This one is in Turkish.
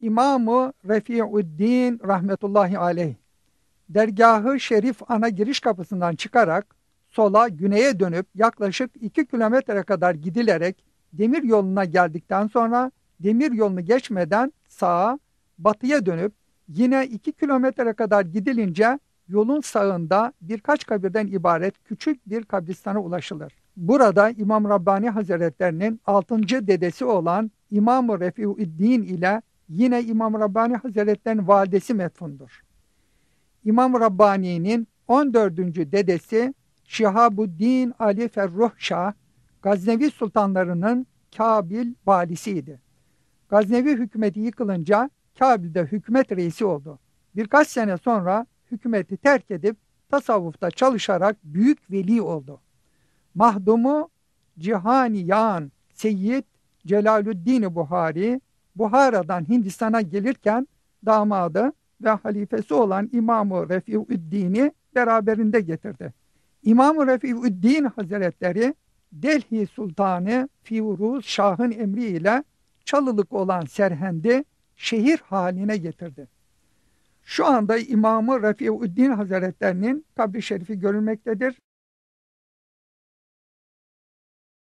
İmam-ı Refi'üddin rahmetullahi aleyh dergahı şerif ana giriş kapısından çıkarak sola güneye dönüp yaklaşık 2 kilometre kadar gidilerek demir yoluna geldikten sonra demir yolunu geçmeden sağa batıya dönüp yine 2 kilometre kadar gidilince yolun sağında birkaç kabirden ibaret küçük bir kabristana ulaşılır. Burada İmam Rabbani Hazretlerinin 6. dedesi olan İmam-ı Refi'üddin ile yine İmam Rabbani Hazretlerinin validesi metfundur. İmam Rabbani'nin 14. dedesi Şihabuddin Ali Ferruh Şah, Gaznevi sultanlarının Kabil valisiydi. Gaznevi hükümeti yıkılınca Kabil'de hükümet reisi oldu. Birkaç sene sonra hükümeti terk edip tasavvufta çalışarak büyük veli oldu. Mahdumu Cihaniyan Seyyid Celalüddin Buhari, Buhara'dan Hindistan'a gelirken damadı ve halifesi olan İmam-ı Refi'üddin'i beraberinde getirdi. İmam-ı Refi'üddin Hazretleri Delhi Sultanı Firuz Şah'ın emriyle çalılık olan Serhend'i şehir haline getirdi. Şu anda İmam-ı Refi'üddin Hazretlerinin kabri şerifi görülmektedir.